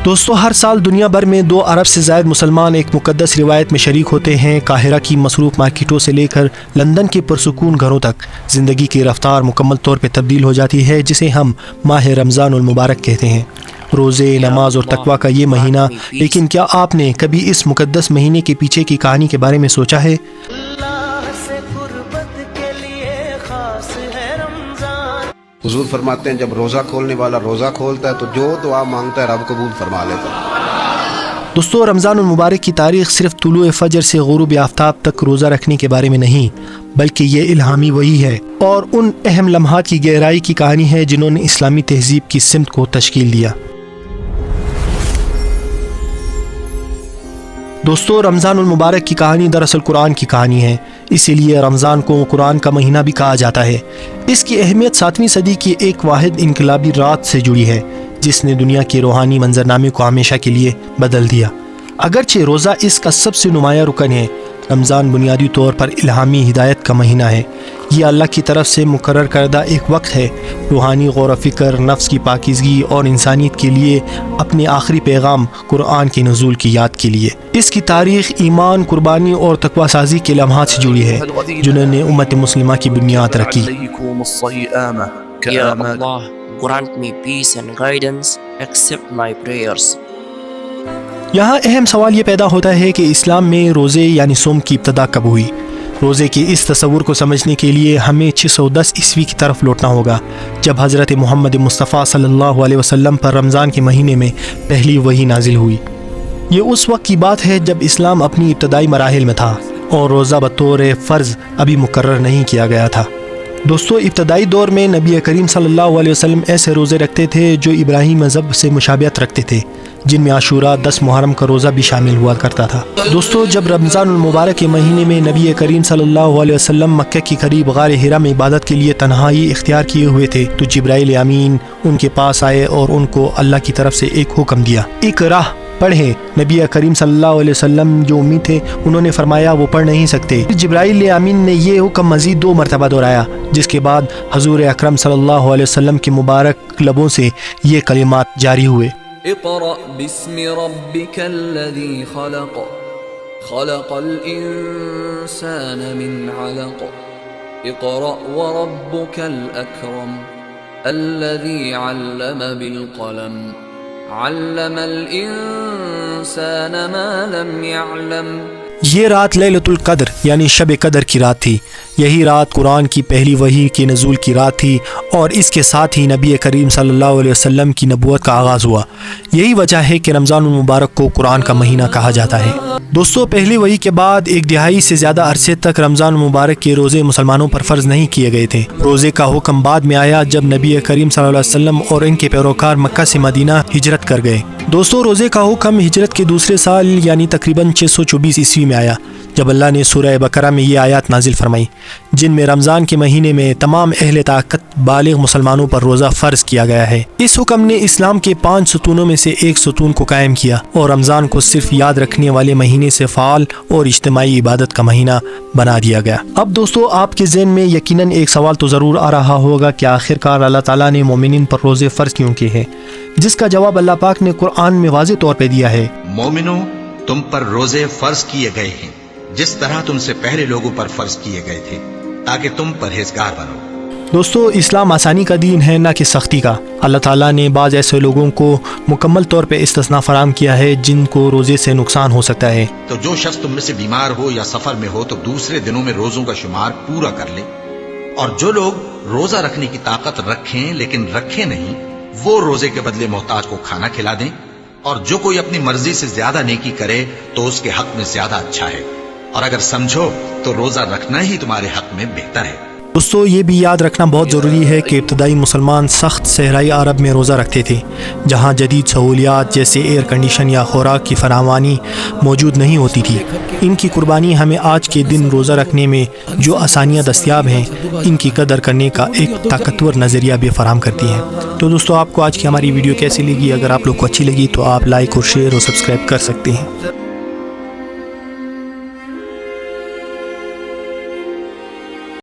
دوستو ہر سال دنیا بھر میں 2 ارب سے زائد مسلمان ایک مقدس روایت میں شریک ہوتے ہیں۔ قاہرہ کی مصروف مارکیٹوں سے لے کر لندن کے پرسکون گھروں تک زندگی کی رفتار مکمل طور پہ تبدیل ہو جاتی ہے، جسے ہم ماہ رمضان المبارک کہتے ہیں۔ روزے، نماز اور تقویٰ کا یہ مہینہ، لیکن کیا آپ نے کبھی اس مقدس مہینے کے پیچھے کی کہانی کے بارے میں سوچا ہے؟ حضور فرماتے ہیں جب روزہ کھولنے والا روزہ کھولتا ہے تو جو دعا مانگتا ہے رب قبول فرما لیتا ہے۔ دوستو رمضان المبارک کی تاریخ صرف طلوع فجر سے غروب آفتاب تک روزہ رکھنے کے بارے میں نہیں، بلکہ یہ الہامی وحی ہے اور ان اہم لمحات کی گہرائی کی کہانی ہے جنہوں نے اسلامی تہذیب کی سمت کو تشکیل دیا۔ دوستو رمضان المبارک کی کہانی دراصل قرآن کی کہانی ہے، اسی لیے رمضان کو قرآن کا مہینہ بھی کہا جاتا ہے۔ اس کی اہمیت 7ویں صدی کی ایک واحد انقلابی رات سے جڑی ہے جس نے دنیا کے روحانی منظرنامے کو ہمیشہ کے لیے بدل دیا۔ اگرچہ روزہ اس کا سب سے نمایاں رکن ہے، رمضان بنیادی طور پر الہامی ہدایت کا مہینہ ہے۔ یہ اللہ کی طرف سے مقرر کردہ ایک وقت ہے، روحانی غور و فکر، نفس کی پاکیزگی اور انسانیت کے لیے اپنے آخری پیغام قرآن کے نزول کی یاد کے لیے۔ اس کی تاریخ ایمان، قربانی اور تقویٰ سازی کے لمحات سے جڑی ہے جنہوں نے امت مسلمہ کی بنیاد رکھی۔ Ya Allah, grant me peace and guidance, accept my prayers. یہاں اہم سوال یہ پیدا ہوتا ہے کہ اسلام میں روزے یعنی صوم کی ابتدا کب ہوئی؟ روزے کے اس تصور کو سمجھنے کے لیے ہمیں 610 عیسوی کی طرف لوٹنا ہوگا، جب حضرت محمد مصطفیٰ صلی اللہ علیہ وسلم پر رمضان کے مہینے میں پہلی وحی نازل ہوئی۔ یہ اس وقت کی بات ہے جب اسلام اپنی ابتدائی مراحل میں تھا اور روزہ بطور فرض ابھی مقرر نہیں کیا گیا تھا۔ دوستو ابتدائی دور میں نبی کریم صلی اللہ علیہ وسلم ایسے روزے رکھتے تھے جو ابراہیم مذہب سے مشابہت رکھتے تھے، جن میں عاشوراء 10 محرم کا روزہ بھی شامل ہوا کرتا تھا۔ دوستو جب رمضان المبارک کے مہینے میں نبی کریم صلی اللہ علیہ وسلم مکہ کے قریب غار حرا میں عبادت کے لیے تنہائی اختیار کیے ہوئے تھے تو جبرائیل امین ان کے پاس آئے اور ان کو اللہ کی طرف سے ایک حکم دیا، اقرأ، پڑھیں۔ نبی کریم صلی اللہ علیہ وسلم جو امید تھے انہوں نے فرمایا وہ پڑھ نہیں سکتے۔ جبرائیل امین نے یہ حکم مزید 2 مرتبہ دہرایا، جس کے بعد حضور اکرم صلی اللہ علیہ وسلم کے مبارک لبوں سے یہ کلمات جاری ہوئے، اقرأ باسم ربك الذي خلق خلق الإنسان من علق اقرأ وربك الأكرم الذي علم بالقلم علم الانسان ما لم يعلم۔ یہ رات لیلۃ القدر یعنی شب قدر کی رات تھی۔ یہی رات قرآن کی پہلی وحی کے نزول کی رات تھی اور اس کے ساتھ ہی نبی کریم صلی اللہ علیہ وسلم کی نبوت کا آغاز ہوا۔ یہی وجہ ہے کہ رمضان المبارک کو قرآن کا مہینہ کہا جاتا ہے۔ دوستو پہلی وحی کے بعد 1 دہائی سے زیادہ عرصے تک رمضان المبارک کے روزے مسلمانوں پر فرض نہیں کیے گئے تھے۔ روزے کا حکم بعد میں آیا جب نبی کریم صلی اللہ علیہ وسلم اور ان کے پیروکار مکہ سے مدینہ ہجرت کر گئے۔ دوستو روزے کا حکم ہجرت کے دوسرے سال یعنی تقریباً 624 عیسوی میں آیا، جب اللہ نے سورہ بقرہ میں یہ آیات نازل فرمائی جن میں رمضان کے مہینے میں تمام اہل طاقت بالغ مسلمانوں پر روزہ فرض کیا گیا ہے۔ اس حکم نے اسلام کے 5 ستونوں میں سے ایک ستون کو قائم کیا اور رمضان کو صرف یاد رکھنے والے مہینے سے فعال اور اجتماعی عبادت کا مہینہ بنا دیا گیا۔ اب دوستو آپ کے ذہن میں یقیناً ایک سوال تو ضرور آ رہا ہوگا کہ آخرکار اللہ تعالیٰ نے مومنین پر روزے فرض کیوں کیے ہیں، جس کا جواب اللہ پاک نے قرآن میں واضح طور پہ دیا ہے، مومنو تم پر روزے فرض کیے گئے ہیں جس طرح تم سے پہلے لوگوں پر فرض کیے گئے تھے تاکہ تم پرہیزگار بنو۔ دوستو اسلام آسانی کا دین ہے نہ کہ سختی کا۔ اللہ تعالیٰ نے بعض ایسے لوگوں کو مکمل طور پہ استثناء فراہم کیا ہے جن کو روزے سے نقصان ہو سکتا ہے۔ تو جو شخص تم میں سے بیمار ہو یا سفر میں ہو تو دوسرے دنوں میں روزوں کا شمار پورا کر لے، اور جو لوگ روزہ رکھنے کی طاقت رکھیں لیکن رکھے نہیں وہ روزے کے بدلے محتاج کو کھانا کھلا دیں، اور جو کوئی اپنی مرضی سے زیادہ نیکی کرے تو اس کے حق میں زیادہ اچھا ہے، اور اگر سمجھو تو روزہ رکھنا ہی تمہارے حق میں بہتر ہے۔ دوستو یہ بھی یاد رکھنا بہت ضروری ہے کہ ابتدائی مسلمان سخت صحرائی عرب میں روزہ رکھتے تھے، جہاں جدید سہولیات جیسے ایئر کنڈیشن یا خوراک کی فراوانی موجود نہیں ہوتی تھی۔ ان کی قربانی ہمیں آج کے دن روزہ رکھنے میں جو آسانیاں دستیاب ہیں ان کی قدر کرنے کا ایک طاقتور نظریہ بھی فراہم کرتی ہیں۔ تو دوستو آپ کو آج کی ہماری ویڈیو کیسی لگی؟ اگر آپ لوگ کو اچھی لگی تو آپ لائک اور شیئر اور سبسکرائب کر سکتے ہیں۔